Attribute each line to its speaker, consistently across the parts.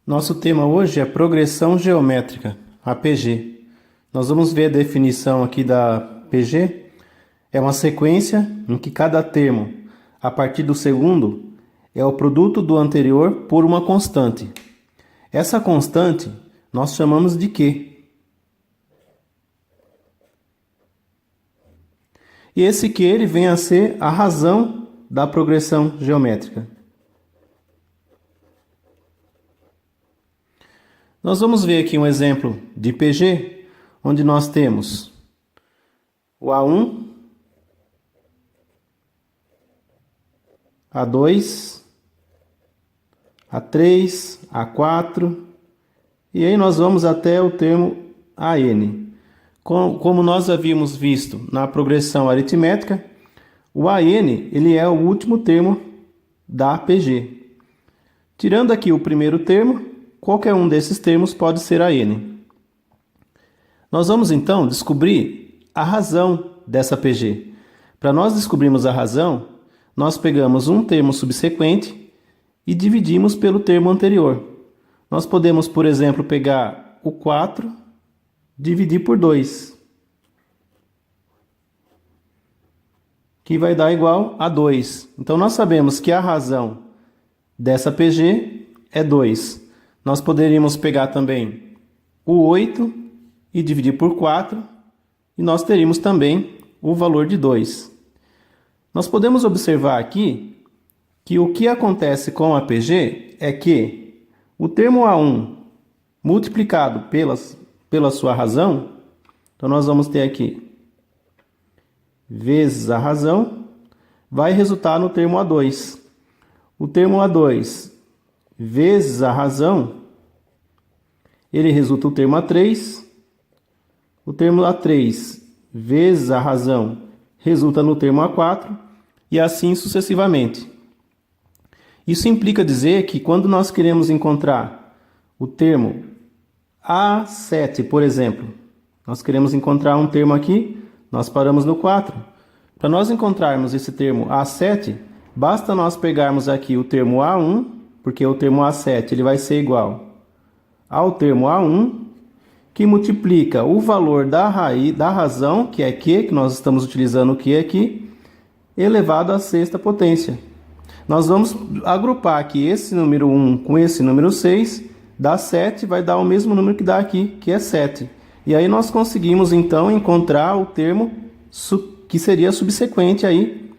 Speaker 1: Nosso tema hoje é progressão geométrica, a PG. Nós vamos ver a definição aqui da PG. É uma sequência em que cada termo, a partir do segundo, é o produto do anterior por uma constante. Essa constante nós chamamos de Q. E esse Q ele vem a ser a razão da progressão geométrica. Nós vamos ver aqui um exemplo de PG, onde nós temos o A1, A2, A3, A4, e aí nós vamos até o termo AN. Como nós havíamos visto na progressão aritmética, o AN ele é o último termo da PG. Tirando aqui o primeiro termo, qualquer um desses termos pode ser AN. Nós vamos então descobrir a razão dessa PG. Para nós descobrirmos a razão, nós pegamos um termo subsequente e dividimos pelo termo anterior. Nós podemos, por exemplo, pegar o 4, dividir por 2, que vai dar igual a 2. Então nós sabemos que a razão dessa PG é 2. Nós poderíamos pegar também o 8 e dividir por 4, e nós teríamos também o valor de 2. Nós podemos observar aqui que o que acontece com a PG é que o termo A1 multiplicado pela sua razão, então nós vamos ter aqui vezes a razão, vai resultar no termo A2. O termo A2 vezes a razão, ele resulta o termo A3. O termo A3 vezes a razão resulta no termo A4 e assim sucessivamente. Isso implica dizer que quando nós queremos encontrar o termo A7, por exemplo, nós queremos encontrar um termo aqui, nós paramos no 4. Para nós encontrarmos esse termo A7, basta nós pegarmos aqui o termo A1, porque o termo A7 ele vai ser igual ao termo A1, que multiplica o valor da raiz da razão, que é Q, que nós estamos utilizando o Q aqui, elevado à sexta potência. Nós vamos agrupar aqui esse número 1 com esse número 6, dá 7, vai dar o mesmo número que dá aqui, que é 7. E aí nós conseguimos então encontrar o termo que seria subsequente aí,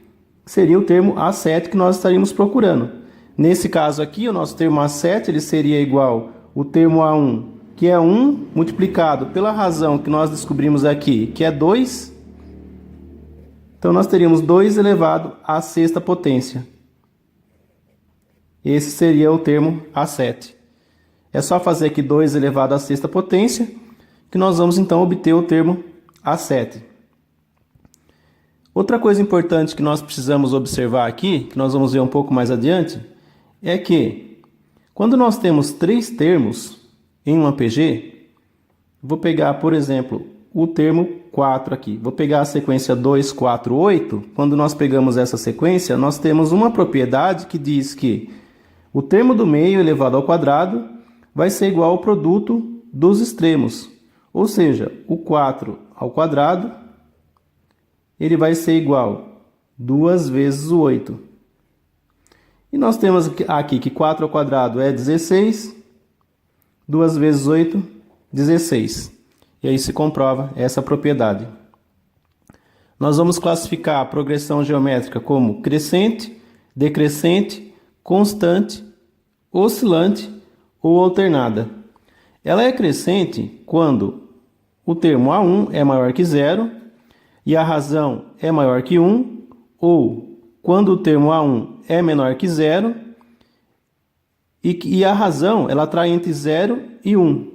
Speaker 1: seria o termo A7 que nós estaríamos procurando. Nesse caso aqui, o nosso termo A7 ele seria igual ao termo A1, que é 1 multiplicado pela razão que nós descobrimos aqui, que é 2. Então nós teríamos 2 elevado à sexta potência. Esse seria o termo A7. É só fazer aqui 2 elevado à sexta potência, que nós vamos então obter o termo A7. Outra coisa importante que nós precisamos observar aqui, que nós vamos ver um pouco mais adiante, é que quando nós temos 3 termos em uma PG, vou pegar, por exemplo, o termo 4 aqui. Vou pegar a sequência 2, 4, 8. Quando nós pegamos essa sequência, nós temos uma propriedade que diz que o termo do meio elevado ao quadrado vai ser igual ao produto dos extremos. Ou seja, o 4 ao quadrado ele vai ser igual 2 vezes o 8. E nós temos aqui que 4 ao quadrado é 16, 2 vezes 8, 16. E aí se comprova essa propriedade. Nós vamos classificar a progressão geométrica como crescente, decrescente, constante, oscilante ou alternada. Ela é crescente quando o termo A1 é maior que 0 e a razão é maior que 1, ou quando o termo A1 é menor que 0 e a razão ela está entre 0 e 1.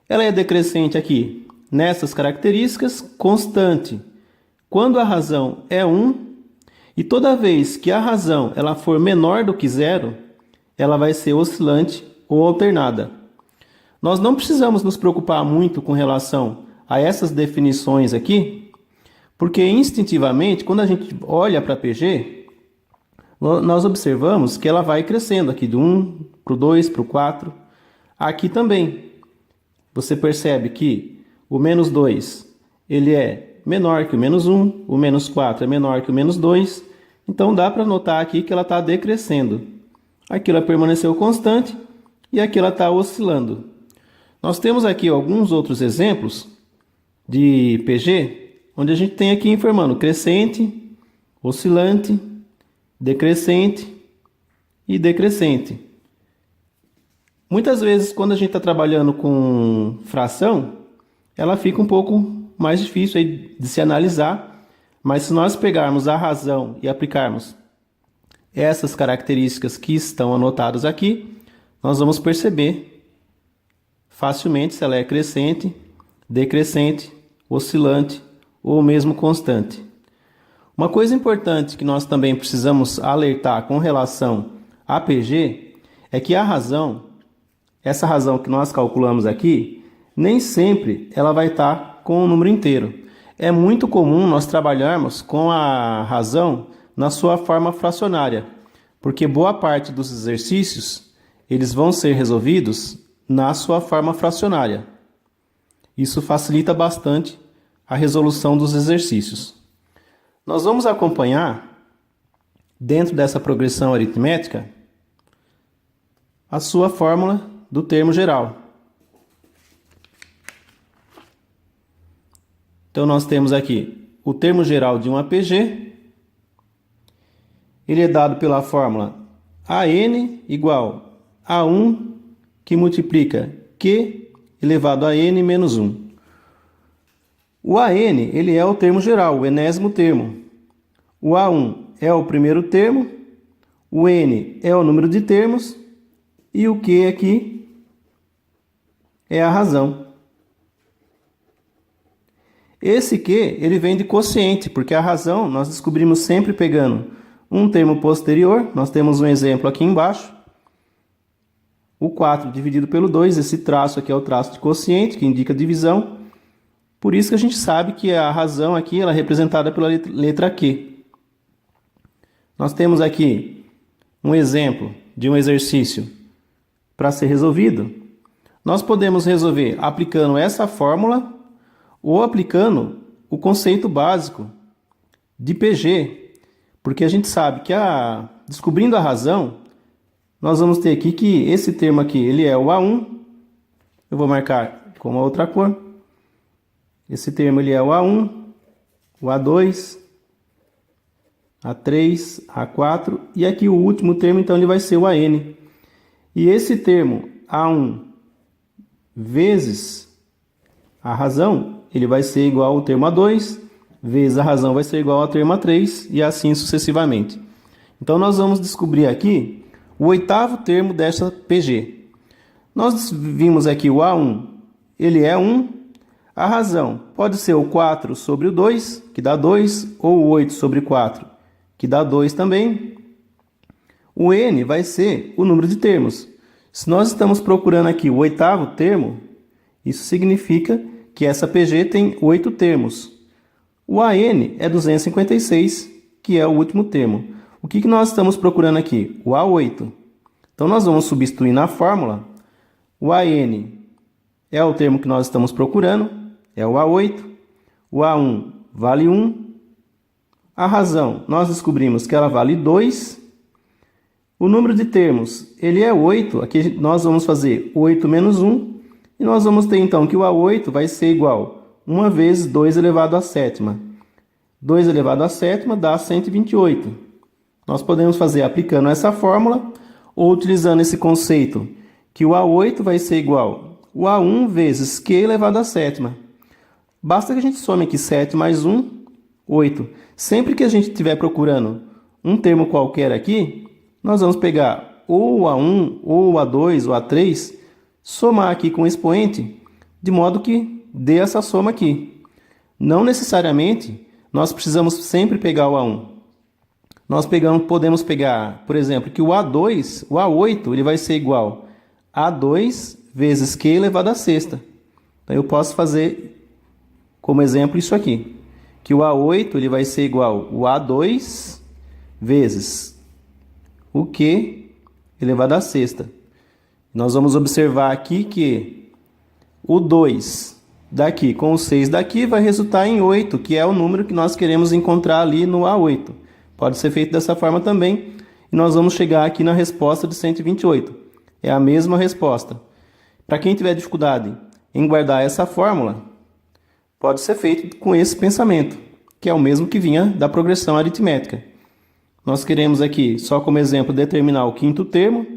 Speaker 1: Ela é decrescente aqui nessas características, constante quando a razão é 1, e toda vez que a razão ela for menor do que 0, ela vai ser oscilante ou alternada. Nós não precisamos nos preocupar muito com relação a essas definições aqui, porque instintivamente, quando a gente olha para a PG, nós observamos que ela vai crescendo aqui de 1 para o 2, para o 4. Aqui também, você percebe que o menos 2 ele é menor que o menos 1, o menos 4 é menor que o menos 2. Então dá para notar aqui que ela está decrescendo. Aqui ela permaneceu constante e aqui ela está oscilando. Nós temos aqui alguns outros exemplos de PG, onde a gente tem aqui informando crescente, oscilante, decrescente e decrescente. Muitas vezes, quando a gente está trabalhando com fração, ela fica um pouco mais difícil aí de se analisar, mas se nós pegarmos a razão e aplicarmos essas características que estão anotadas aqui, nós vamos perceber facilmente se ela é crescente, decrescente, oscilante ou mesmo constante. Uma coisa importante que nós também precisamos alertar com relação a PG é que a razão, essa razão que nós calculamos aqui, nem sempre ela vai estar com o número inteiro. É muito comum nós trabalharmos com a razão na sua forma fracionária, porque boa parte dos exercícios eles vão ser resolvidos na sua forma fracionária. Isso facilita bastante a resolução dos exercícios. Nós vamos acompanhar, dentro dessa progressão aritmética, a sua fórmula do termo geral. Então, nós temos aqui o termo geral de um APG. Ele é dado pela fórmula AN igual a 1 que multiplica Q elevado a N menos 1. O AN ele é o termo geral, o enésimo termo. O A1 é o primeiro termo, o N é o número de termos e o Q aqui é a razão. Esse Q ele vem de quociente, porque a razão nós descobrimos sempre pegando um termo posterior. Nós temos um exemplo aqui embaixo. O 4 dividido pelo 2, esse traço aqui é o traço de quociente, que indica divisão. Por isso que a gente sabe que a razão aqui ela é representada pela letra Q. Nós temos aqui um exemplo de um exercício para ser resolvido. Nós podemos resolver aplicando essa fórmula ou aplicando o conceito básico de PG, porque a gente sabe que descobrindo a razão, nós vamos ter aqui que esse termo aqui ele é o A1. Eu vou marcar com uma outra cor. Esse termo ele é o A1, o A2, A3, A4 e aqui o último termo então ele vai ser o AN. E esse termo A1 vezes a razão, ele vai ser igual ao termo A2, vezes a razão vai ser igual ao termo A3 e assim sucessivamente. Então nós vamos descobrir aqui o oitavo termo dessa PG. Nós vimos aqui o A1, ele é 1. A razão pode ser o 4 sobre o 2, que dá 2, ou o 8 sobre 4, que dá 2 também. O N vai ser o número de termos. Se nós estamos procurando aqui o oitavo termo, isso significa que essa PG tem 8 termos. O AN é 256, que é o último termo. O que nós estamos procurando aqui? O A8. Então, nós vamos substituir na fórmula. O AN é o termo que nós estamos procurando, é o A8. O A1 vale 1. A razão, nós descobrimos que ela vale 2. O número de termos, ele é 8. Aqui nós vamos fazer 8 menos 1. E nós vamos ter, então, que o A8 vai ser igual a 1 vezes 2 elevado à sétima. 2 elevado à sétima dá 128. Nós podemos fazer aplicando essa fórmula ou utilizando esse conceito que o A8 vai ser igual a A1 vezes Q elevado à sétima. Basta que a gente some aqui 7 mais 1, 8. Sempre que a gente estiver procurando um termo qualquer aqui, nós vamos pegar ou o A1, ou o A2, ou o A3, somar aqui com o expoente, de modo que dê essa soma aqui. Não necessariamente nós precisamos sempre pegar o A1. Nós podemos pegar, por exemplo, que o A2, o A8, ele vai ser igual a A2 vezes Q elevado à sexta. Então, eu posso fazer como exemplo isso aqui, que o A8 ele vai ser igual a A2 vezes o Q elevado à sexta. Nós vamos observar aqui que o 2 daqui com o 6 daqui vai resultar em 8, que é o número que nós queremos encontrar ali no A8. Pode ser feito dessa forma também, e nós vamos chegar aqui na resposta de 128. É a mesma resposta. Para quem tiver dificuldade em guardar essa fórmula, pode ser feito com esse pensamento, que é o mesmo que vinha da progressão aritmética. Nós queremos aqui, só como exemplo, determinar o quinto termo.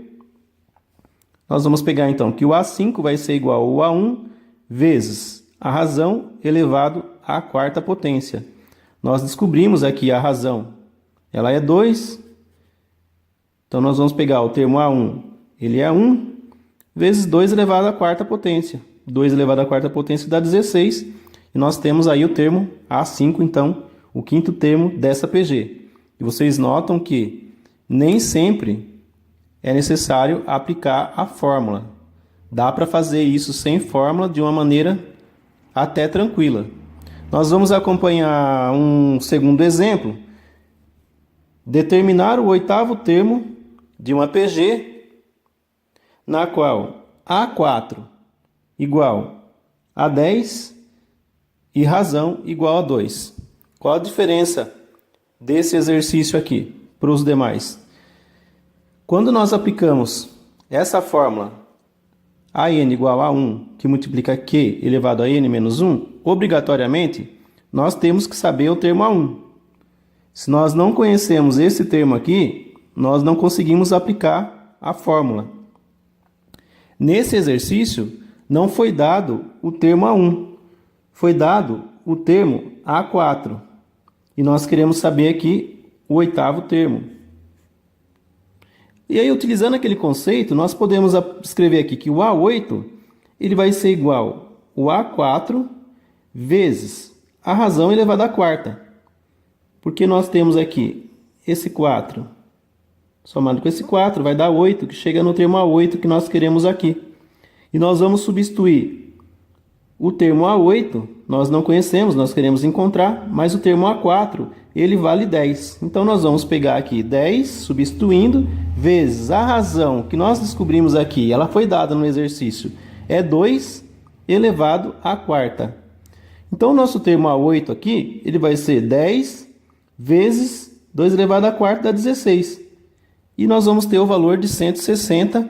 Speaker 1: Nós vamos pegar então que o A5 vai ser igual ao A1 vezes a razão elevado à quarta potência. Nós descobrimos aqui a razão, ela é 2. Então nós vamos pegar o termo A1, ele é 1, vezes 2 elevado à quarta potência. 2 elevado à quarta potência dá 16. E nós temos aí o termo A5, então, o quinto termo dessa PG. E vocês notam que nem sempre é necessário aplicar a fórmula. Dá para fazer isso sem fórmula de uma maneira até tranquila. Nós vamos acompanhar um segundo exemplo. Determinar o oitavo termo de uma PG na qual A4 igual a 10 e razão igual a 2. Qual a diferença desse exercício aqui para os demais? Quando nós aplicamos essa fórmula AN igual a 1, que multiplica Q elevado a N menos 1, obrigatoriamente, nós temos que saber o termo A1. Se nós não conhecemos esse termo aqui, nós não conseguimos aplicar a fórmula. Nesse exercício, não foi dado o termo A1, foi dado o termo A4. E nós queremos saber aqui o oitavo termo. E aí, utilizando aquele conceito, nós podemos escrever aqui que o A8 ele vai ser igual ao A4 vezes a razão elevada à quarta. Porque nós temos aqui esse 4 somado com esse 4 vai dar 8, que chega no termo A8 que nós queremos aqui. E nós vamos substituir o termo A8, nós não conhecemos, nós queremos encontrar, mas o termo A4, ele vale 10. Então nós vamos pegar aqui 10, substituindo, vezes a razão que nós descobrimos aqui, ela foi dada no exercício, é 2 elevado à quarta. Então o nosso termo A8 aqui, ele vai ser 10 vezes 2 elevado à quarta dá 16. E nós vamos ter o valor de 160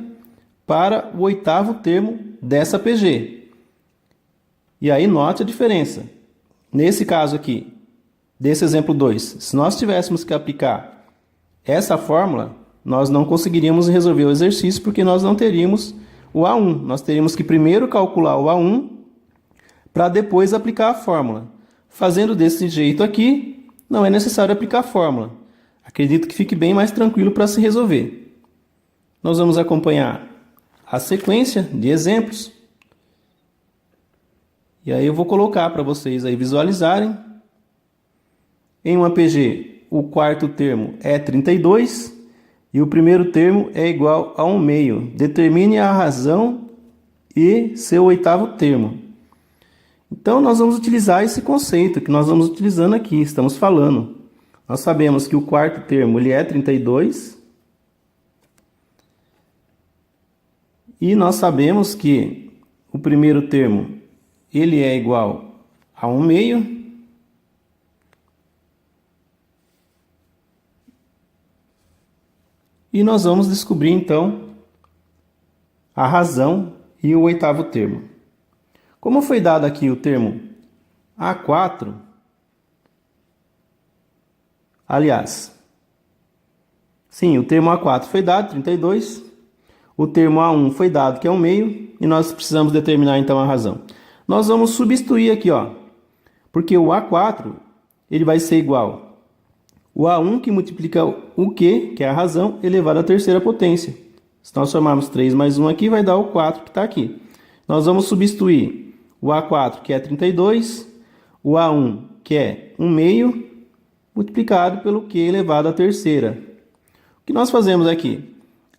Speaker 1: para o oitavo termo dessa PG. E aí note a diferença. Nesse caso aqui, desse exemplo 2, se nós tivéssemos que aplicar essa fórmula, nós não conseguiríamos resolver o exercício porque nós não teríamos o A1. Nós teríamos que primeiro calcular o A1 para depois aplicar a fórmula. Fazendo desse jeito aqui, não é necessário aplicar a fórmula. Acredito que fique bem mais tranquilo para se resolver. Nós vamos acompanhar a sequência de exemplos. E aí eu vou colocar para vocês aí visualizarem. Em uma PG, o quarto termo é 32 e o primeiro termo é igual a 1 meio. Determine a razão e seu oitavo termo. Então nós vamos utilizar esse conceito que nós vamos utilizando aqui, estamos falando. Nós sabemos que o quarto termo ele é 32. E nós sabemos que o primeiro termo ele é igual a 1 meio. E nós vamos descobrir então a razão e o oitavo termo. Como foi dado aqui o termo A4, aliás, sim, o termo A4 foi dado, 32. O termo A1 foi dado, que é 1 meio. E nós precisamos determinar então a razão. Nós vamos substituir aqui, ó, porque o A4 ele vai ser igual o A1 que multiplica o Q, que é a razão, elevado à terceira potência. Se nós somarmos 3 mais 1 aqui, vai dar o 4 que está aqui. Nós vamos substituir o A4, que é 32, o A1, que é 1 meio, multiplicado pelo Q elevado à terceira. O que nós fazemos aqui?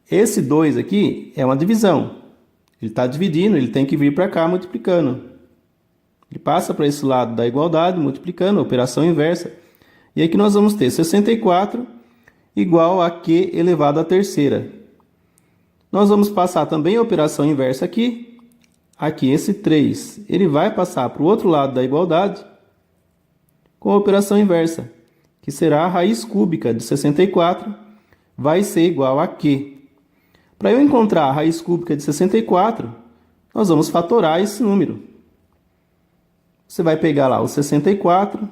Speaker 1: Esse 2 aqui é uma divisão. Ele está dividindo, ele tem que vir para cá multiplicando. Ele passa para esse lado da igualdade, multiplicando, operação inversa. E aqui nós vamos ter 64 igual a Q elevado à terceira. Nós vamos passar também a operação inversa aqui. Aqui, esse 3, ele vai passar para o outro lado da igualdade com a operação inversa, que será a raiz cúbica de 64, vai ser igual a Q. Para eu encontrar a raiz cúbica de 64, nós vamos fatorar esse número. Você vai pegar lá o 64,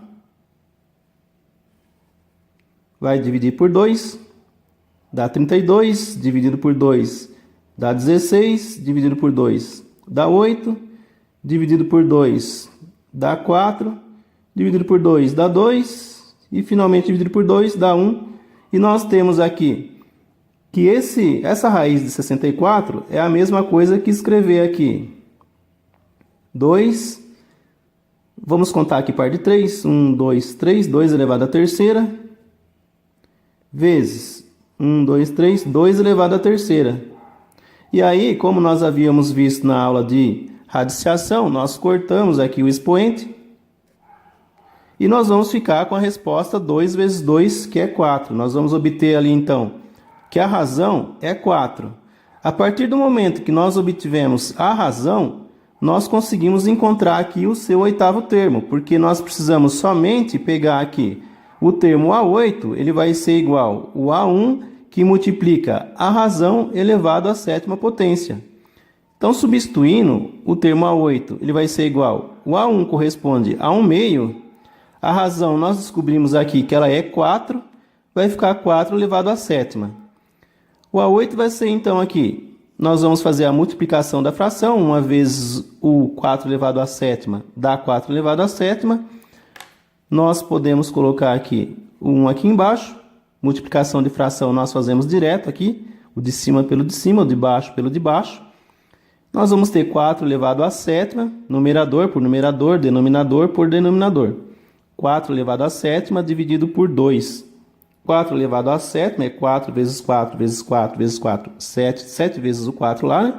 Speaker 1: vai dividir por 2, dá 32, dividido por 2, dá 16, dividido por 2, dá 8, dividido por 2, dá 4, dividido por 2, dá 2, e finalmente dividido por 2, dá 1. E nós temos aqui que essa raiz de 64 é a mesma coisa que escrever aqui 2, vamos contar aqui par de 3, 1, 2, 3, 2 elevado à terceira, vezes 1, 2, 3, 2 elevado à terceira. E aí, como nós havíamos visto na aula de radiciação, nós cortamos aqui o expoente e nós vamos ficar com a resposta 2 vezes 2, que é 4. Nós vamos obter ali, então, que a razão é 4. A partir do momento que nós obtivemos a razão, nós conseguimos encontrar aqui o seu oitavo termo, porque nós precisamos somente pegar aqui o termo A8, ele vai ser igual ao A1, que multiplica a razão elevado à sétima potência. Então, substituindo o termo A8, ele vai ser igual, o A1 corresponde a 1 meio, a razão nós descobrimos aqui que ela é 4, vai ficar 4 elevado à sétima. O A8 vai ser então aqui, nós vamos fazer a multiplicação da fração, uma vez o 4 elevado à sétima dá 4 elevado à sétima. Nós podemos colocar aqui o 1 aqui embaixo, multiplicação de fração nós fazemos direto aqui, o de cima pelo de cima, o de baixo pelo de baixo. Nós vamos ter 4 elevado à sétima, numerador por numerador, denominador por denominador. 4 elevado à sétima dividido por 2. 4 elevado à sétima é 4 vezes 4 vezes 4 vezes 4, 7. 7 vezes o 4 lá, né?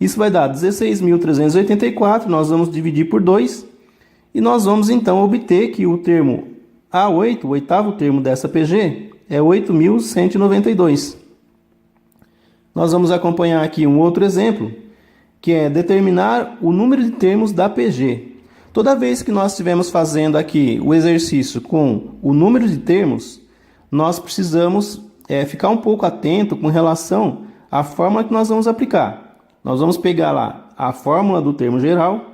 Speaker 1: Isso vai dar 16.384, nós vamos dividir por 2. E nós vamos então obter que o termo A8, o oitavo termo dessa PG, é 8.192. Nós vamos acompanhar aqui um outro exemplo, que é determinar o número de termos da PG. Toda vez que nós estivermos fazendo aqui o exercício com o número de termos, nós precisamos ficar um pouco atento com relação à fórmula que nós vamos aplicar. Nós vamos pegar lá a fórmula do termo geral,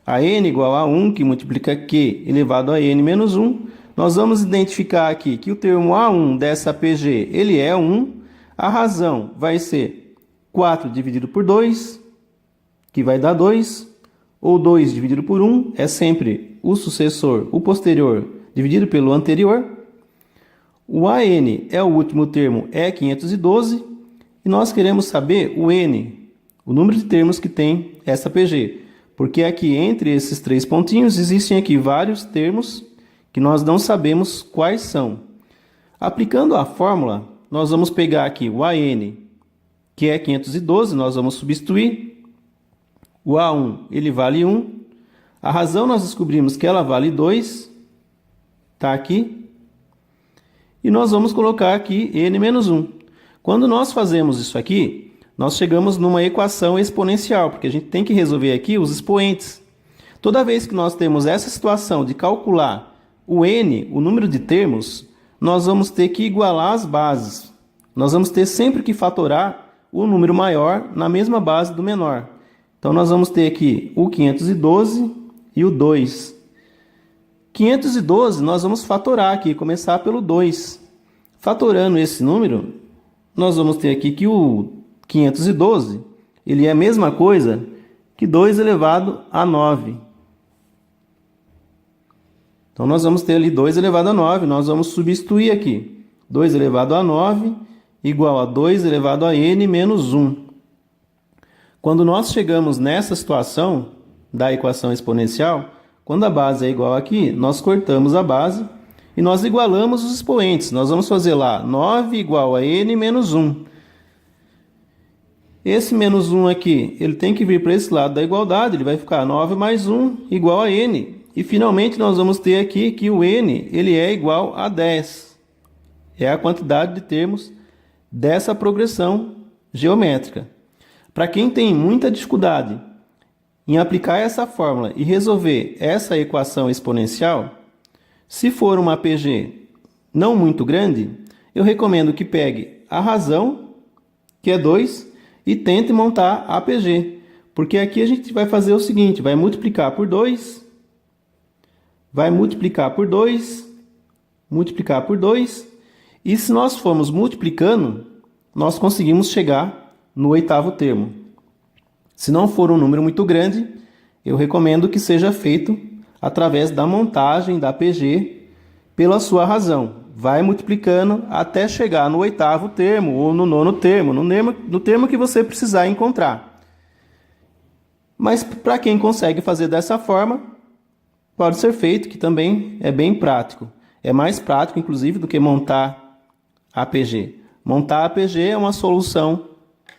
Speaker 1: a n igual a 1, que multiplica q elevado a n menos 1. Nós vamos identificar aqui que o termo A1 dessa PG, ele é 1. A razão vai ser 4 dividido por 2, que vai dar 2. Ou 2 dividido por 1, é sempre o sucessor, o posterior, dividido pelo anterior. O AN é o último termo, é 512. E nós queremos saber o N, o número de termos que tem essa PG. Porque aqui, entre esses três pontinhos, existem aqui vários termos que nós não sabemos quais são. Aplicando a fórmula, nós vamos pegar aqui o AN, que é 512, nós vamos substituir. O A1, ele vale 1. A razão nós descobrimos que ela vale 2. Está aqui. E nós vamos colocar aqui n menos 1. Quando nós fazemos isso aqui, nós chegamos numa equação exponencial, porque a gente tem que resolver aqui os expoentes. Toda vez que nós temos essa situação de calcular o n, o número de termos, nós vamos ter que igualar as bases. Nós vamos ter sempre que fatorar o número maior na mesma base do menor. Então, nós vamos ter aqui o 512 e o 2. 512 nós vamos fatorar aqui, começar pelo 2. Fatorando esse número, nós vamos ter aqui que o 512 ele é a mesma coisa que 2 elevado a 9. Então, nós vamos ter ali 2 elevado a 9, nós vamos substituir aqui. 2 elevado a 9 igual a 2 elevado a n menos 1. Quando nós chegamos nessa situação da equação exponencial, quando a base é igual aqui, nós cortamos a base e nós igualamos os expoentes. Nós vamos fazer lá 9 igual a n menos 1. Esse menos 1 aqui, ele tem que vir para esse lado da igualdade, ele vai ficar 9 mais 1 igual a n. E finalmente nós vamos ter aqui que o n ele é igual a 10. É a quantidade de termos dessa progressão geométrica. Para quem tem muita dificuldade em aplicar essa fórmula e resolver essa equação exponencial, se for uma PG não muito grande, eu recomendo que pegue a razão, que é 2, e tente montar a PG. Porque aqui a gente vai fazer o seguinte, vai multiplicar por 2, vai multiplicar por 2, multiplicar por 2, e se nós formos multiplicando, nós conseguimos chegar no oitavo termo. Se não for um número muito grande, eu recomendo que seja feito através da montagem da PG pela sua razão. Vai multiplicando até chegar no oitavo termo ou no nono termo, no termo que você precisar encontrar. Mas para quem consegue fazer dessa forma, pode ser feito, que também é bem prático. É mais prático, inclusive, do que montar a PG. Montar a PG é uma solução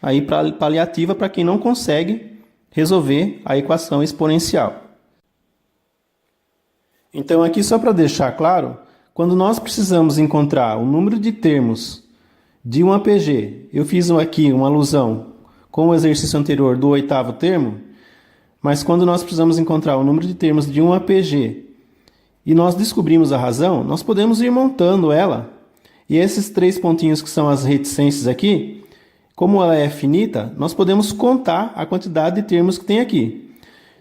Speaker 1: aí paliativa para quem não consegue resolver a equação exponencial. Então, aqui só para deixar claro, quando nós precisamos encontrar o número de termos de uma PG, eu fiz aqui uma alusão com o exercício anterior do oitavo termo, mas quando nós precisamos encontrar o número de termos de uma PG e nós descobrimos a razão, nós podemos ir montando ela. E esses 3 pontinhos que são as reticências aqui, como ela é finita, nós podemos contar a quantidade de termos que tem aqui.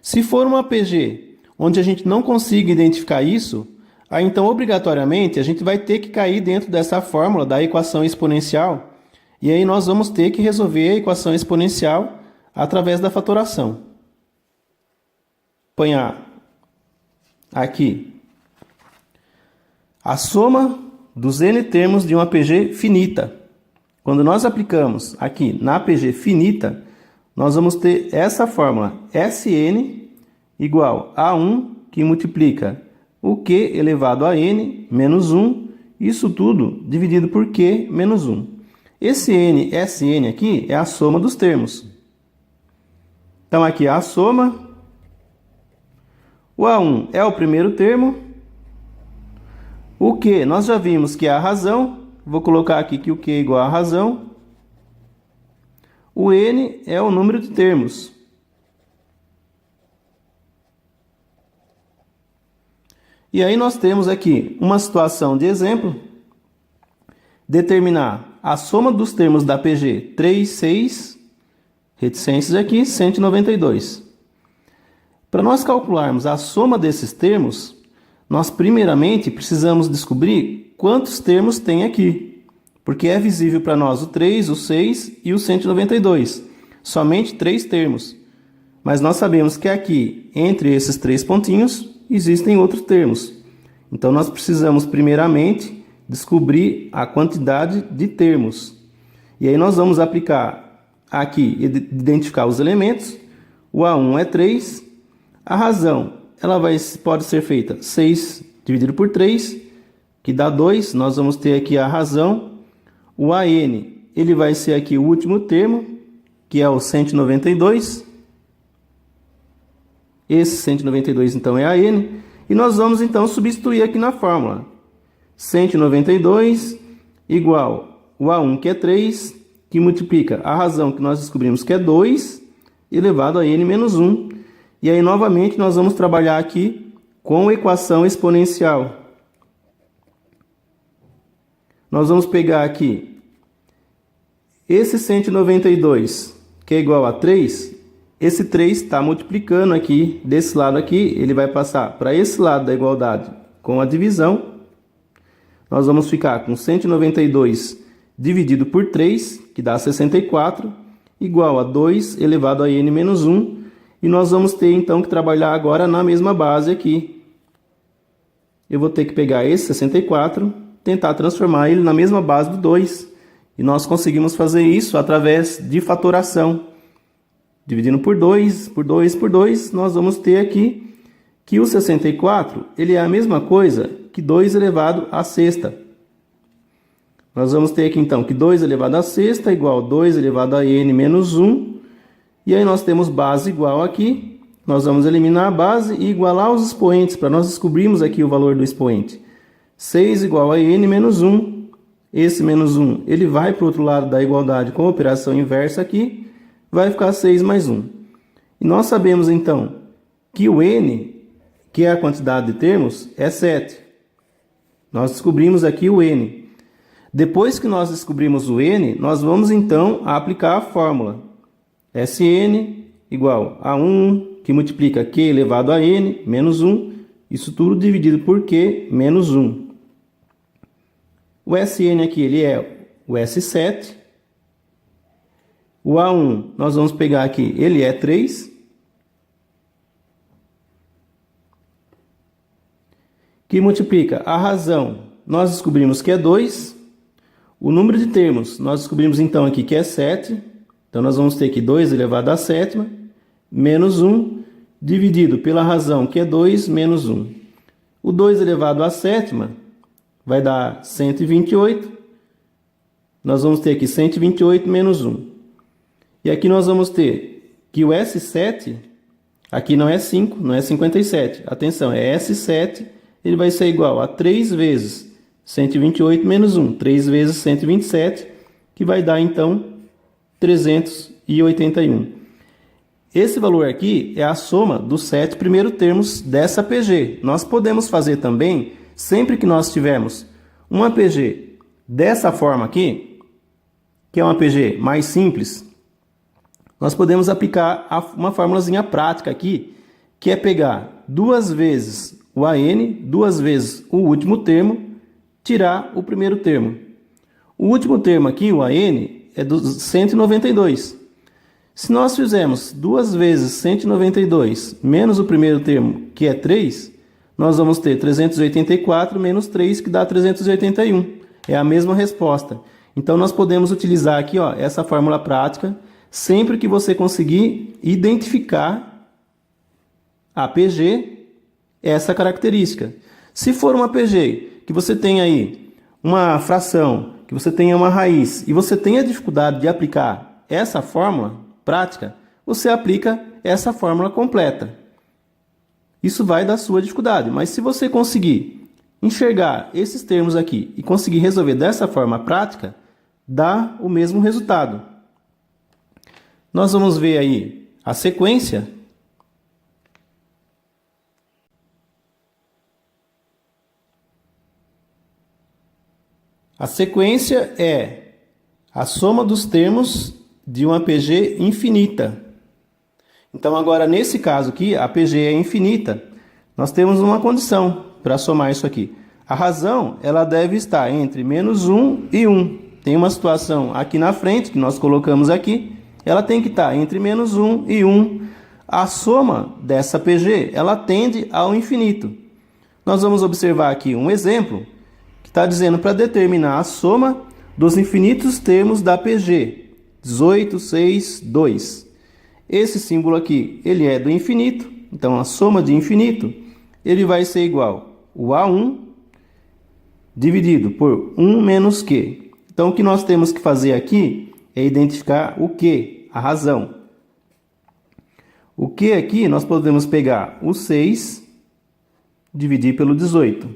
Speaker 1: Se for uma PG onde a gente não consiga identificar isso, aí então obrigatoriamente a gente vai ter que cair dentro dessa fórmula da equação exponencial, e aí nós vamos ter que resolver a equação exponencial através da fatoração. Apanhar aqui a soma dos n termos de uma PG finita. Quando nós aplicamos aqui na PG finita, nós vamos ter essa fórmula Sn igual a 1, que multiplica o q elevado a n menos 1, isso tudo dividido por q menos 1. Esse n, Sn aqui, é a soma dos termos. Então aqui é a soma. O A1 é o primeiro termo. O Q, nós já vimos que é a razão. Vou colocar aqui que o Q é igual à razão. O N é o número de termos. E aí nós temos aqui uma situação de exemplo. Determinar a soma dos termos da PG 3, 6, reticências aqui, 192. Para nós calcularmos a soma desses termos, nós primeiramente precisamos descobrir quantos termos tem aqui, porque é visível para nós o 3, o 6 e o 192, somente 3 termos. Mas nós sabemos que aqui, entre esses 3 pontinhos, existem outros termos. Então nós precisamos primeiramente descobrir a quantidade de termos. E aí nós vamos aplicar aqui, identificar os elementos. O A1 é 3, a razão pode ser feita 6 dividido por 3, que dá 2. Nós vamos ter aqui a razão. O AN, ele vai ser aqui o último termo, que é o 192. Esse 192, então, é AN. E nós vamos, então, substituir aqui na fórmula. 192 igual o A1, que é 3, que multiplica a razão que nós descobrimos que é 2, elevado a N menos 1. E aí, novamente, nós vamos trabalhar aqui com equação exponencial. Nós vamos pegar aqui esse 192, que é igual a 3. Esse 3 está multiplicando aqui, desse lado aqui, ele vai passar para esse lado da igualdade com a divisão. Nós vamos ficar com 192 dividido por 3, que dá 64, igual a 2 elevado a N menos 1. E nós vamos ter, então, que trabalhar agora na mesma base aqui. Eu vou ter que pegar esse 64, tentar transformar ele na mesma base do 2. E nós conseguimos fazer isso através de fatoração. Dividindo por 2, por 2, por 2, nós vamos ter aqui que o 64 ele é a mesma coisa que 2 elevado à sexta. Nós vamos ter aqui, então, que 2 elevado à sexta igual a 2 elevado a n menos 1. E aí nós temos base igual aqui. Nós vamos eliminar a base e igualar os expoentes, para nós descobrirmos aqui o valor do expoente. 6 igual a n menos 1, esse menos 1, ele vai para o outro lado da igualdade com a operação inversa aqui, vai ficar 6 mais 1. E nós sabemos, então, que o n, que é a quantidade de termos, é 7. Nós descobrimos aqui o n. Depois que nós descobrimos o n, nós vamos, então, aplicar a fórmula. Sn igual a 1, que multiplica q elevado a n, menos 1, isso tudo dividido por q menos 1. O Sn aqui, ele é o S7. O A1, nós vamos pegar aqui, ele é 3. Que multiplica a razão, nós descobrimos que é 2. O número de termos, nós descobrimos então aqui que é 7. Então, nós vamos ter aqui 2 elevado à sétima, menos 1, dividido pela razão, que é 2, menos 1. O 2 elevado à sétima vai dar 128. Nós vamos ter aqui 128 menos 1. E aqui nós vamos ter que o S7, aqui não é 5, não é 57. Atenção, é S7, ele vai ser igual a 3 vezes 128 menos 1. 3 vezes 127, que vai dar, então, 381. Esse valor aqui é a soma dos 7 primeiros termos dessa PG. Nós podemos fazer também, sempre que nós tivermos uma PG dessa forma aqui, que é uma PG mais simples, nós podemos aplicar uma formulazinha prática aqui, que é pegar 2 vezes o AN, 2 vezes o último termo, tirar o primeiro termo. O último termo aqui, o AN, é do 192. Se nós fizermos 2 vezes 192 menos o primeiro termo, que é 3, nós vamos ter 384 menos 3, que dá 381. É a mesma resposta. Então, nós podemos utilizar aqui, ó, essa fórmula prática sempre que você conseguir identificar a PG, essa característica. Se for uma PG que você tem aí uma fração, que você tenha uma raiz e você tenha dificuldade de aplicar essa fórmula prática, você aplica essa fórmula completa. Isso vai da sua dificuldade, mas se você conseguir enxergar esses termos aqui e conseguir resolver dessa forma prática, dá o mesmo resultado. Nós vamos ver aí a sequência. A sequência é a soma dos termos de uma PG infinita. Então, agora, nesse caso aqui, a PG é infinita. Nós temos uma condição para somar isso aqui. A razão, ela deve estar entre menos 1 e 1. Tem uma situação aqui na frente, que nós colocamos aqui. Ela tem que estar entre menos 1 e 1. A soma dessa PG, ela tende ao infinito. Nós vamos observar aqui um exemplo, que está dizendo para determinar a soma dos infinitos termos da PG. 18, 6, 2. Esse símbolo aqui, ele é do infinito. Então, a soma de infinito, ele vai ser igual o A1 dividido por 1 menos Q. Então, o que nós temos que fazer aqui é identificar o Q, a razão. O Q aqui, nós podemos pegar o 6, dividir pelo 18.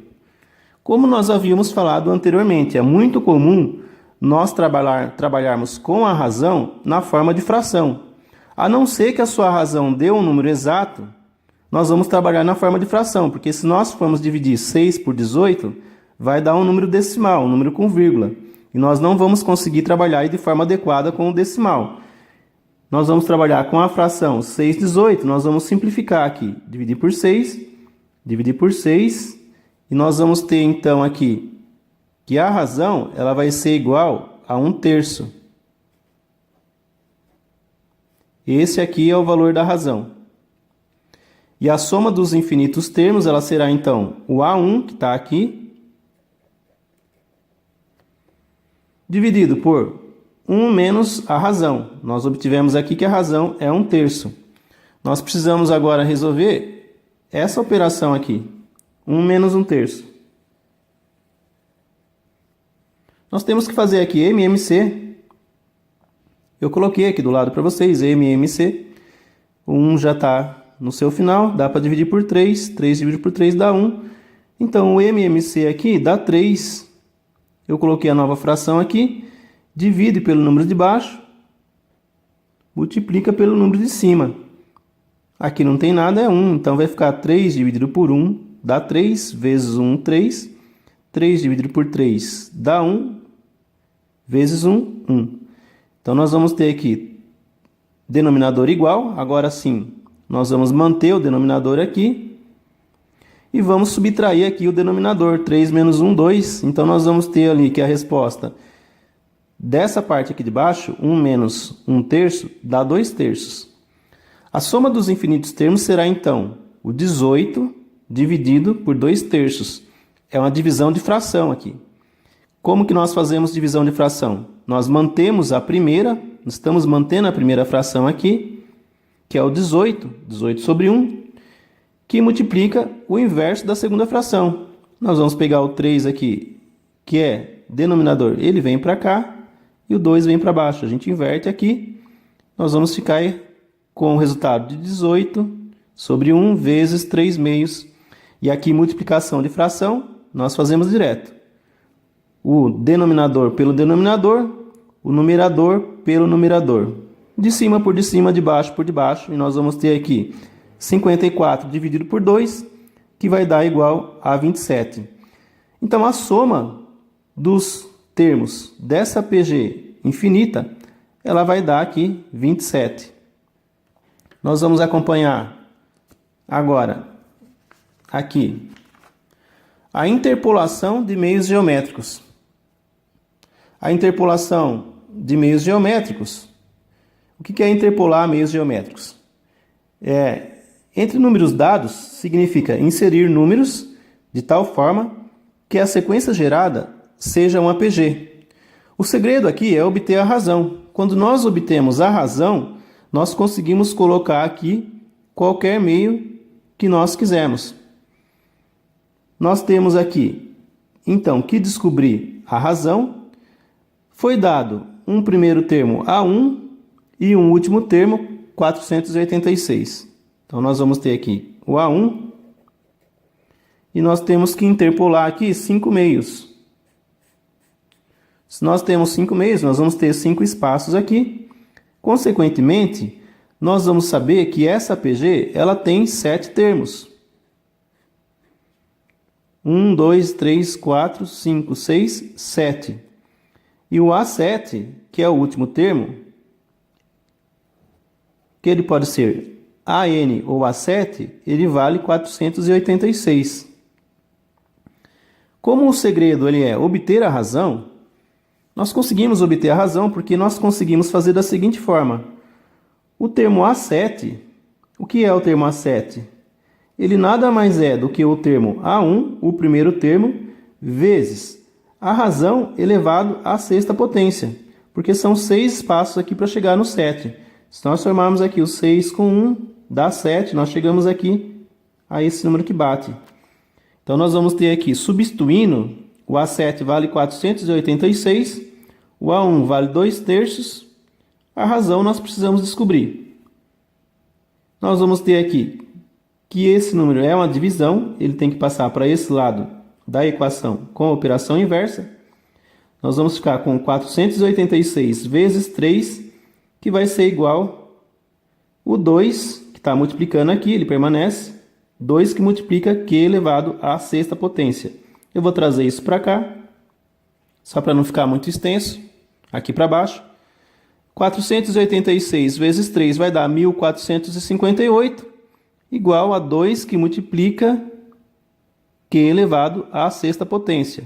Speaker 1: Como nós havíamos falado anteriormente, é muito comum nós trabalharmos com a razão na forma de fração. A não ser que a sua razão dê um número exato, nós vamos trabalhar na forma de fração, porque se nós formos dividir 6 por 18, vai dar um número decimal, um número com vírgula. E nós não vamos conseguir trabalhar de forma adequada com o decimal. Nós vamos trabalhar com a fração 6 18, nós vamos simplificar aqui, dividir por 6, e nós vamos ter então aqui que a razão, ela vai ser igual a 1/3. Esse aqui é o valor da razão. E a soma dos infinitos termos, ela será então o A1, que está aqui, dividido por 1 menos a razão. Nós obtivemos aqui que a razão é 1/3. Nós precisamos agora resolver essa operação aqui, 1 menos 1/3. Nós temos que fazer aqui MMC. Eu coloquei aqui do lado para vocês, MMC. O 1 já está no seu final, dá para dividir por 3. 3 dividido por 3 dá 1. Então, o MMC aqui dá 3. eu coloquei a nova fração aqui, divide pelo número de baixo, multiplica pelo número de cima. Aqui não tem nada, é 1, então vai ficar 3 dividido por 1, dá 3, vezes 1, 3. 3 dividido por 3 dá 1, vezes 1, 1. Então, nós vamos ter aqui denominador igual. Agora sim, nós vamos manter o denominador aqui. E vamos subtrair aqui o denominador. 3 menos 1, 2. Então, nós vamos ter ali que a resposta dessa parte aqui de baixo, 1 menos 1 terço, dá 2 terços. A soma dos infinitos termos será, então, o 18 dividido por 2 terços. É uma divisão de fração aqui. Como que nós fazemos divisão de fração? Nós mantemos a primeira, estamos mantendo a primeira fração aqui, que é o 18, 18 sobre 1, que multiplica o inverso da segunda fração. Nós vamos pegar o 3 aqui, que é denominador, ele vem para cá, e o 2 vem para baixo. A gente inverte aqui, nós vamos ficar com o resultado de 18 sobre 1 vezes 3 meios. E aqui, multiplicação de fração, nós fazemos direto. O denominador pelo denominador, o numerador pelo numerador. De cima por de cima, de baixo por de baixo. E nós vamos ter aqui 54 dividido por 2, que vai dar igual a 27. Então, a soma dos termos dessa PG infinita, ela vai dar aqui 27. Nós vamos acompanhar agora aqui a interpolação de meios geométricos. A interpolação de meios geométricos. O que é interpolar meios geométricos? Entre números dados, significa inserir números de tal forma que a sequência gerada seja uma PG. O segredo aqui é obter a razão. Quando nós obtemos a razão, nós conseguimos colocar aqui qualquer meio que nós quisermos. Nós temos aqui, então, que descobrir a razão. Foi dado um primeiro termo A1 e um último termo 486. Então, nós vamos ter aqui o A1 e nós temos que interpolar aqui 5 meios. Se nós temos 5 meios, nós vamos ter 5 espaços aqui. Consequentemente, nós vamos saber que essa PG ela tem 7 termos. 1, 2, 3, 4, 5, 6, 7. E o A7, que é o último termo, que ele pode ser AN ou A7, ele vale 486. Como o segredo ele é obter a razão, nós conseguimos obter a razão porque nós conseguimos fazer da seguinte forma. O termo A7, o que é o termo A7? Ele nada mais é do que o termo A1, o primeiro termo, vezes a razão elevado à sexta potência, porque são 6 espaços aqui para chegar no 7. Se nós formarmos aqui o 6 com 1, dá 7, nós chegamos aqui a esse número que bate. Então, nós vamos ter aqui, substituindo, o A7 vale 486, o A1 vale 2 terços, a razão nós precisamos descobrir. Nós vamos ter aqui que esse número é uma divisão, ele tem que passar para esse lado da equação com a operação inversa. Nós vamos ficar com 486 vezes 3, que vai ser igual o 2, que está multiplicando aqui, ele permanece, 2 que multiplica Q elevado à sexta potência. Eu vou trazer isso para cá, só para não ficar muito extenso, aqui para baixo. 486 vezes 3 vai dar 1458, igual a 2 que multiplica Q elevado à sexta potência.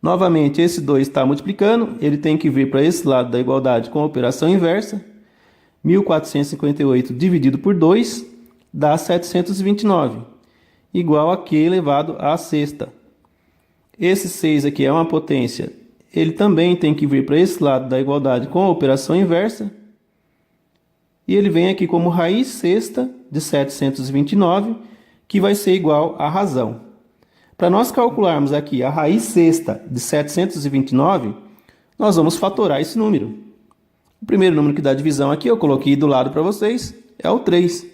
Speaker 1: Novamente, esse 2 está multiplicando, ele tem que vir para esse lado da igualdade com a operação inversa. 1458 dividido por 2 dá 729, igual a Q elevado à sexta. Esse 6 aqui é uma potência, ele também tem que vir para esse lado da igualdade com a operação inversa. E ele vem aqui como raiz sexta de 729, que vai ser igual à razão. Para nós calcularmos aqui a raiz sexta de 729, nós vamos fatorar esse número. O primeiro número que dá divisão aqui, eu coloquei do lado para vocês, é o 3.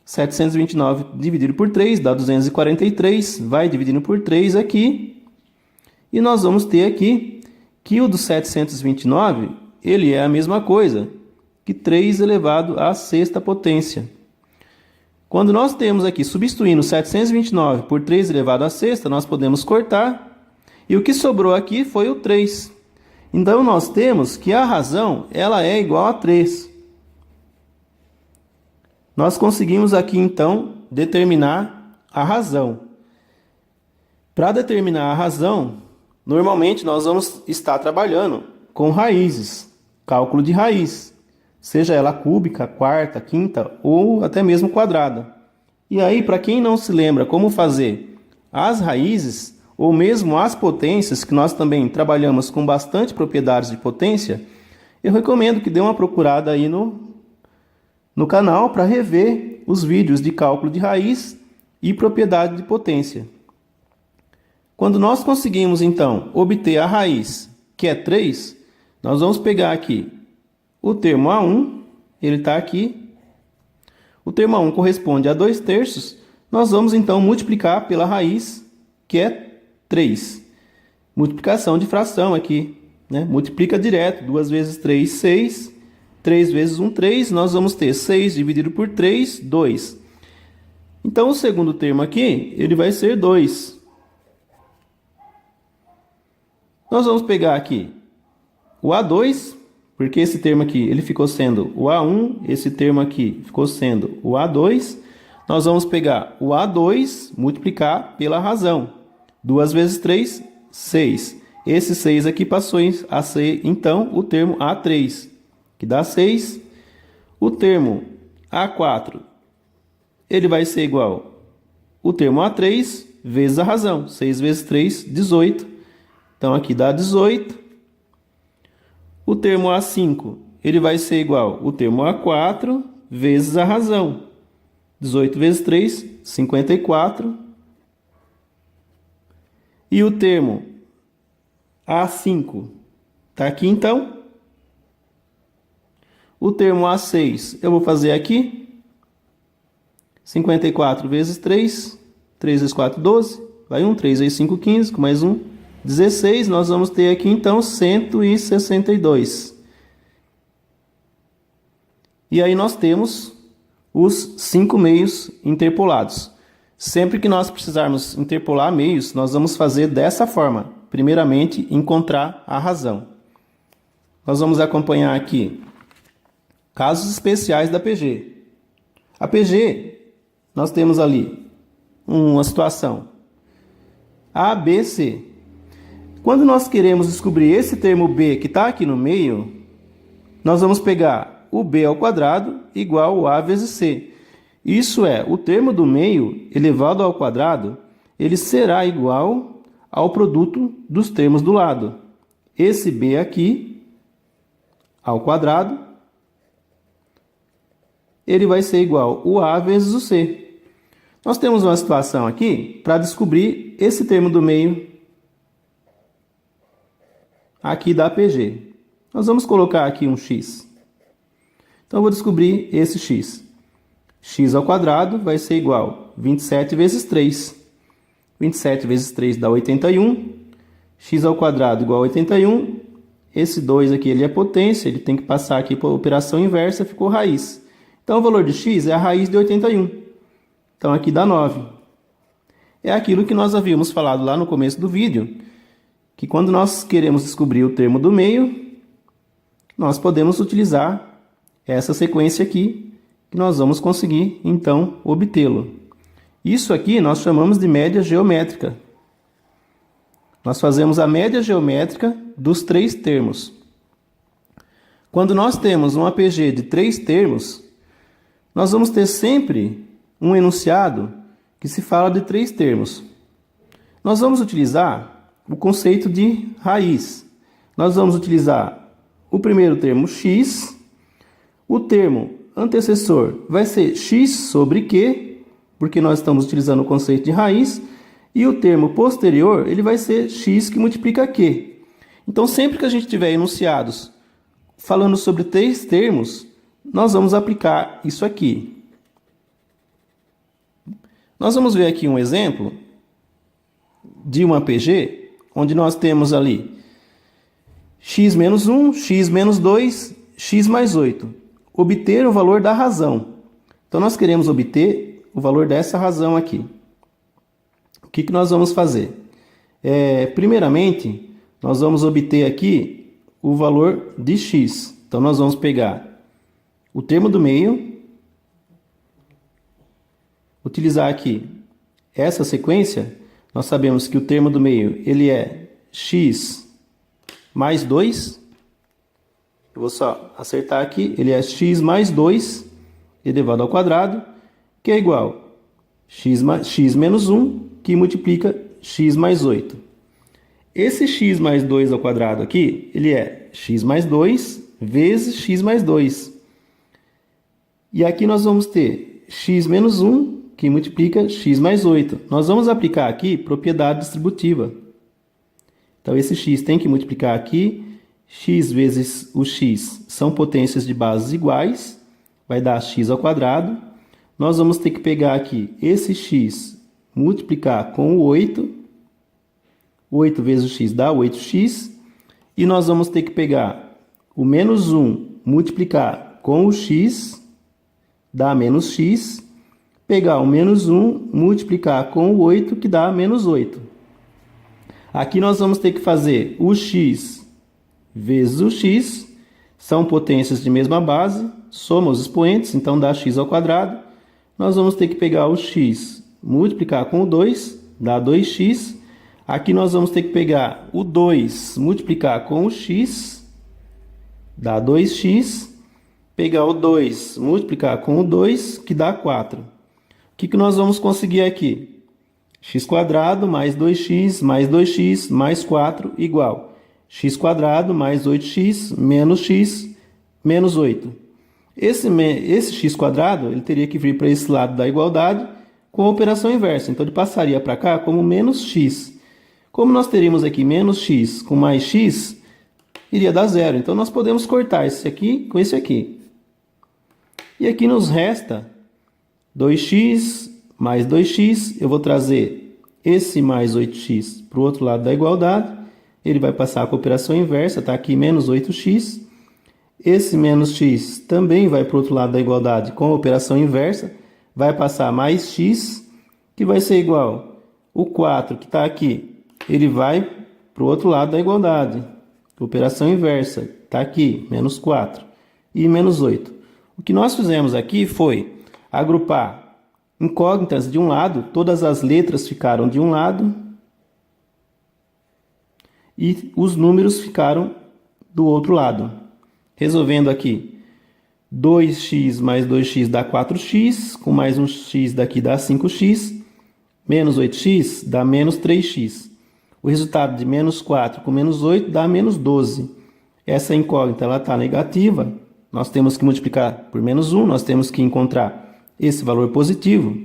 Speaker 1: 729 dividido por 3 dá 243, vai dividindo por 3 aqui. E nós vamos ter aqui que o do 729, ele é a mesma coisa que 3 elevado à sexta potência. Quando nós temos aqui, substituindo 729 por 3 elevado à sexta, nós podemos cortar. E o que sobrou aqui foi o 3. Então, nós temos que a razão ela é igual a 3. Nós conseguimos aqui, então, determinar a razão. Para determinar a razão, normalmente nós vamos estar trabalhando com raízes, cálculo de raiz, seja ela cúbica, quarta, quinta ou até mesmo quadrada. E aí, para quem não se lembra como fazer as raízes ou mesmo as potências, que nós também trabalhamos com bastante propriedades de potência, eu recomendo que dê uma procurada aí no canal para rever os vídeos de cálculo de raiz e propriedade de potência. Quando nós conseguimos, então, obter a raiz, que é 3, nós vamos pegar aqui o termo A1, ele está aqui. O termo A1 corresponde a 2/3. Nós vamos, então, multiplicar pela raiz, que é 3. Multiplicação de fração aqui, né? Multiplica direto. 2 vezes 3, 6. 3 vezes 1, 3. Nós vamos ter 6 dividido por 3, 2. Então, o segundo termo aqui, ele vai ser 2. Nós vamos pegar aqui o A2, porque esse termo aqui ele ficou sendo o A1, esse termo aqui ficou sendo o A2. Nós vamos pegar o A2, multiplicar pela razão. 2 vezes 3, 6. Esse 6 aqui passou a ser, então, o termo A3, que dá 6. O termo A4, ele vai ser igual o termo A3 vezes a razão. 6 vezes 3, 18. Então, aqui dá 18. O termo A5, ele vai ser igual o termo A4 vezes a razão. 18 vezes 3, 54. E o termo A5 está aqui, então. O termo A6, eu vou fazer aqui. 54 vezes 3. 3 vezes 4, 12. Vai 1, 3 vezes 5, 15. Com mais 1, 16. Nós vamos ter aqui, então, 162. E aí nós temos os 5 meios interpolados. Sempre que nós precisarmos interpolar meios, nós vamos fazer dessa forma. Primeiramente, encontrar a razão. Nós vamos acompanhar aqui casos especiais da PG. A PG, nós temos ali uma situação A, B, C. Quando nós queremos descobrir esse termo B que está aqui no meio, nós vamos pegar o B ao quadrado igual a vezes C. Isso é, o termo do meio elevado ao quadrado, ele será igual ao produto dos termos do lado. Esse B aqui, ao quadrado, ele vai ser igual o A vezes o C. Nós temos uma situação aqui para descobrir esse termo do meio aqui da PG. Nós vamos colocar aqui um x. Então, eu vou descobrir esse x. X ao quadrado vai ser igual a 27 vezes 3. 27 vezes 3 dá 81. X ao quadrado igual a 81. Esse 2 aqui ele é potência, ele tem que passar aqui para a operação inversa, ficou raiz. Então, o valor de x é a raiz de 81. Então, aqui dá 9. É aquilo que nós havíamos falado lá no começo do vídeo, que quando nós queremos descobrir o termo do meio, nós podemos utilizar essa sequência aqui, que nós vamos conseguir, então, obtê-lo. Isso aqui nós chamamos de média geométrica. Nós fazemos a média geométrica dos 3 termos. Quando nós temos uma PG de 3 termos, nós vamos ter sempre um enunciado que se fala de 3 termos. Nós vamos utilizar o conceito de raiz. Nós vamos utilizar o primeiro termo x, o termo antecessor vai ser x sobre q, porque nós estamos utilizando o conceito de raiz, e o termo posterior ele vai ser x que multiplica q. Então, sempre que a gente tiver enunciados falando sobre 3 termos, nós vamos aplicar isso aqui. Nós vamos ver aqui um exemplo de uma PG onde nós temos ali x menos 1, x menos 2, x mais 8. Obter o valor da razão. Então, nós queremos obter o valor dessa razão aqui. O que nós vamos fazer? Primeiramente, nós vamos obter aqui o valor de x. Então, nós vamos pegar o termo do meio, utilizar aqui essa sequência. Nós sabemos que o termo do meio ele é x mais 2. Eu vou só acertar aqui. Ele é x mais 2 elevado ao quadrado, que é igual a x menos 1, que multiplica x mais 8. Esse x mais 2 ao quadrado aqui, ele é x mais 2 vezes x mais 2. E aqui nós vamos ter x menos 1, que multiplica x mais 8. Nós vamos aplicar aqui propriedade distributiva. Então, esse x tem que multiplicar aqui. X vezes o x são potências de bases iguais. Vai dar x ao quadrado. Nós vamos ter que pegar aqui esse x, multiplicar com o 8. 8 vezes o x dá 8x. E nós vamos ter que pegar o menos 1, multiplicar com o x, dá menos x. Pegar o menos 1, multiplicar com o 8, que dá menos 8. Aqui nós vamos ter que fazer o x vezes o x. São potências de mesma base. Soma os expoentes, então dá x ao quadrado. Nós vamos ter que pegar o x, multiplicar com o 2, dá 2x. Aqui nós vamos ter que pegar o 2, multiplicar com o x, dá 2x. Pegar o 2, multiplicar com o 2, que dá 4. O que nós vamos conseguir aqui? X² mais 2x mais 2x mais 4 igual x² mais 8x menos 8. Esse x² ele teria que vir para esse lado da igualdade com a operação inversa. Então, ele passaria para cá como menos x. Como nós teríamos aqui menos x com mais x, iria dar zero. Então, nós podemos cortar esse aqui com esse aqui. E aqui nos resta 2x mais 2x. Eu vou trazer esse mais 8x para o outro lado da igualdade. Ele vai passar com a operação inversa. Está aqui menos 8x. Esse menos x também vai para o outro lado da igualdade com a operação inversa. Vai passar mais x, que vai ser igual o 4 que está aqui. Ele vai para o outro lado da igualdade. Operação inversa. Está aqui, menos 4 e menos 8. O que nós fizemos aqui foi agrupar incógnitas de um lado. Todas as letras ficaram de um lado. E os números ficaram do outro lado. Resolvendo aqui, 2x mais 2x dá 4x, com mais um x daqui dá 5x, menos 8x dá menos 3x. O resultado de menos 4 com menos 8 dá menos 12. Essa incógnita está negativa, nós temos que multiplicar por menos 1, nós temos que encontrar esse valor positivo.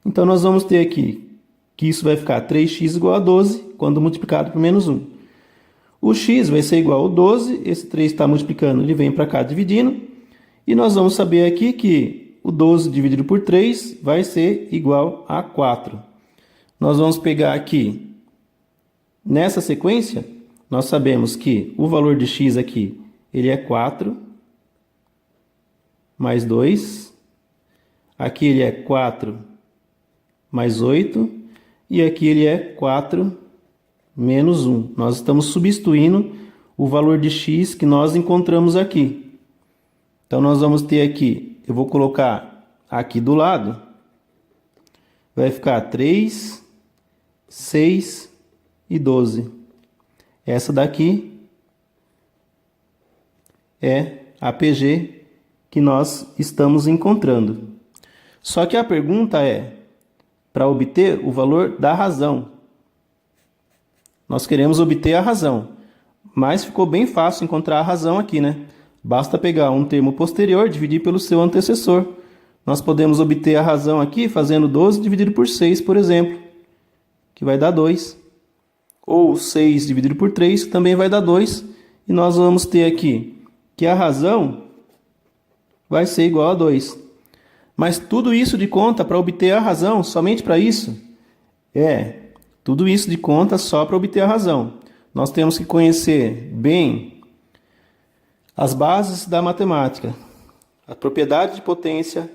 Speaker 1: Então, nós vamos ter aqui que isso vai ficar 3x igual a 12, quando multiplicado por menos 1. O x vai ser igual a 12, esse 3 está multiplicando, ele vem para cá dividindo. E nós vamos saber aqui que o 12 dividido por 3 vai ser igual a 4. Nós vamos pegar aqui, nessa sequência, nós sabemos que o valor de x aqui, ele é 4 mais 2. Aqui ele é 4 mais 8. E aqui ele é 4 menos 1. Nós estamos substituindo o valor de x que nós encontramos aqui. Então, nós vamos ter aqui, eu vou colocar aqui do lado, vai ficar 3, 6 e 12. Essa daqui é a PG que nós estamos encontrando. Só que a pergunta é, para obter o valor da razão. Nós queremos obter a razão, mas ficou bem fácil encontrar a razão aqui, né? Basta pegar um termo posterior, dividir pelo seu antecessor. Nós podemos obter a razão aqui fazendo 12 dividido por 6, por exemplo, que vai dar 2. Ou 6 dividido por 3, que também vai dar 2. E nós vamos ter aqui que a razão vai ser igual a 2. Mas tudo isso de conta para obter a razão, somente para isso, Tudo isso de conta só para obter a razão. Nós temos que conhecer bem as bases da matemática, a propriedade de potência,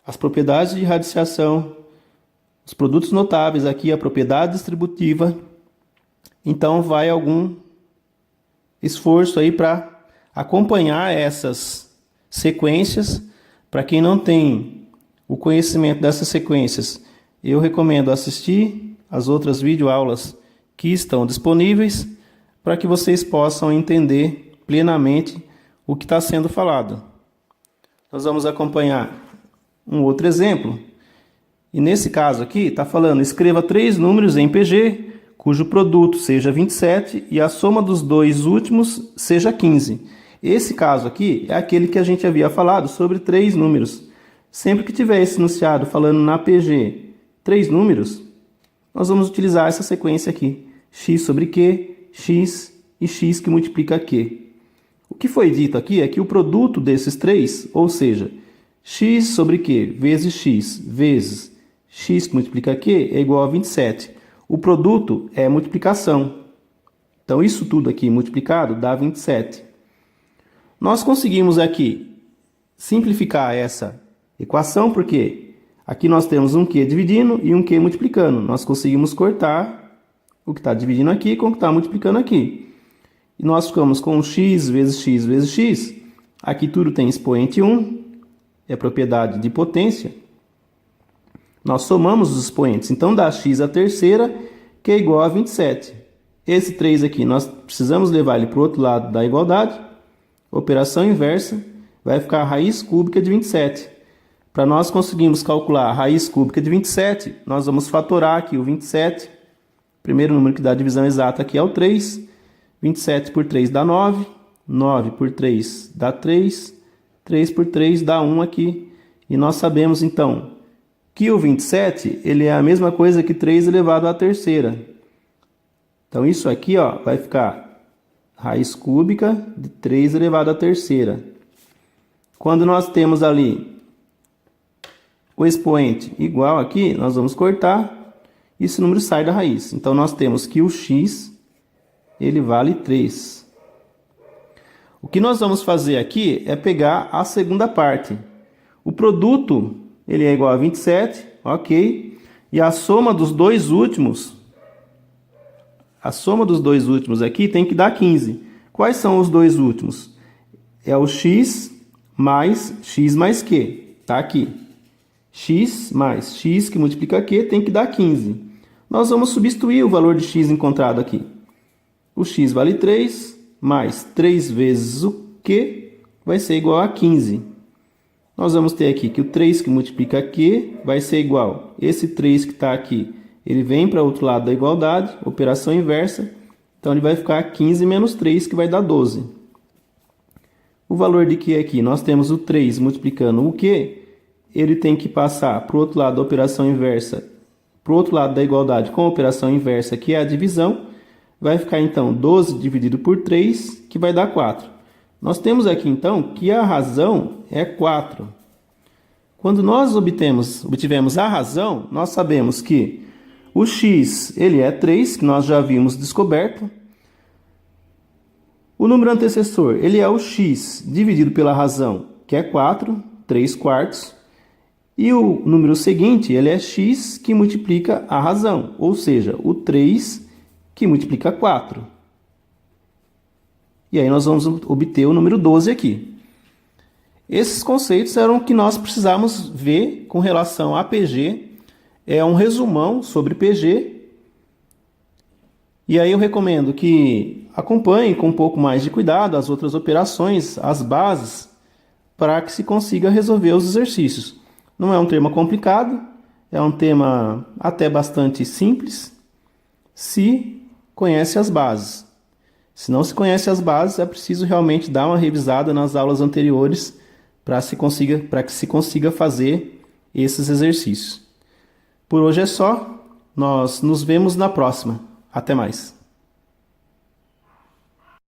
Speaker 1: as propriedades de radiciação, os produtos notáveis aqui, a propriedade distributiva. Então vai algum esforço aí para acompanhar essas sequências. Para quem não tem o conhecimento dessas sequências, eu recomendo assistir as outras videoaulas que estão disponíveis para que vocês possam entender plenamente o que está sendo falado. Nós vamos acompanhar um outro exemplo. E nesse caso aqui está falando, escreva 3 números em PG, cujo produto seja 27 e a soma dos 2 últimos seja 15. Esse caso aqui é aquele que a gente havia falado sobre 3 números. Sempre que tiver esse enunciado falando na PG 3 números, nós vamos utilizar essa sequência aqui. X sobre Q, X e X que multiplica Q. O que foi dito aqui é que o produto desses 3, ou seja, X sobre Q vezes X que multiplica Q é igual a 27. O produto é multiplicação. Então, isso tudo aqui multiplicado dá 27. Nós conseguimos aqui simplificar essa equação, porque aqui nós temos um Q dividindo e um Q multiplicando. Nós conseguimos cortar o que está dividindo aqui com o que está multiplicando aqui. E nós ficamos com x vezes x vezes x. Aqui tudo tem expoente 1, é propriedade de potência. Nós somamos os expoentes, então dá x à terceira, que é igual a 27. Esse 3 aqui, nós precisamos levar ele para o outro lado da igualdade. Operação inversa, vai ficar a raiz cúbica de 27. Para nós conseguirmos calcular a raiz cúbica de 27, nós vamos fatorar aqui o 27. O primeiro número que dá a divisão exata aqui é o 3. 27 por 3 dá 9. 9 por 3 dá 3. 3 por 3 dá 1 aqui. E nós sabemos, então, que o 27 ele é a mesma coisa que 3 elevado à terceira. Então, isso aqui ó, vai ficar raiz cúbica de 3 elevado à terceira. Quando nós temos ali o expoente igual aqui, nós vamos cortar. E esse número sai da raiz. Então, nós temos que o x ele vale 3. O que nós vamos fazer aqui é pegar a segunda parte. O produto ele é igual a 27, ok? E a soma dos dois últimos, aqui tem que dar 15. Quais são os dois últimos? É o x mais Q, tá aqui. X mais x que multiplica Q tem que dar 15. Nós vamos substituir o valor de x encontrado aqui. O x vale 3, mais 3 vezes o Q vai ser igual a 15. Nós vamos ter aqui que o 3 que multiplica Q vai ser igual. Esse 3 que está aqui, ele vem para o outro lado da igualdade, operação inversa. Então, ele vai ficar 15 menos 3, que vai dar 12. O valor de Q aqui, nós temos o 3 multiplicando o Q, ele tem que passar para o outro lado da operação inversa, para o outro lado da igualdade com a operação inversa, que é a divisão. Vai ficar, então, 12 dividido por 3, que vai dar 4. Nós temos aqui, então, que a razão é 4. Quando nós obtivemos a razão, nós sabemos que o x ele é 3, que nós já havíamos descoberto. O número antecessor ele é o x dividido pela razão, que é 4, 3 quartos. E o número seguinte ele é x que multiplica a razão, ou seja, o 3 que multiplica 4. E aí nós vamos obter o número 12 aqui. Esses conceitos eram o que nós precisamos ver com relação a PG. É um resumão sobre PG. E aí eu recomendo que acompanhem com um pouco mais de cuidado as outras operações, as bases, para que se consiga resolver os exercícios. Não é um tema complicado, é um tema até bastante simples, se conhece as bases. Se não se conhece as bases, é preciso realmente dar uma revisada nas aulas anteriores para que se consiga fazer esses exercícios. Por hoje é só, nós nos vemos na próxima. Até mais!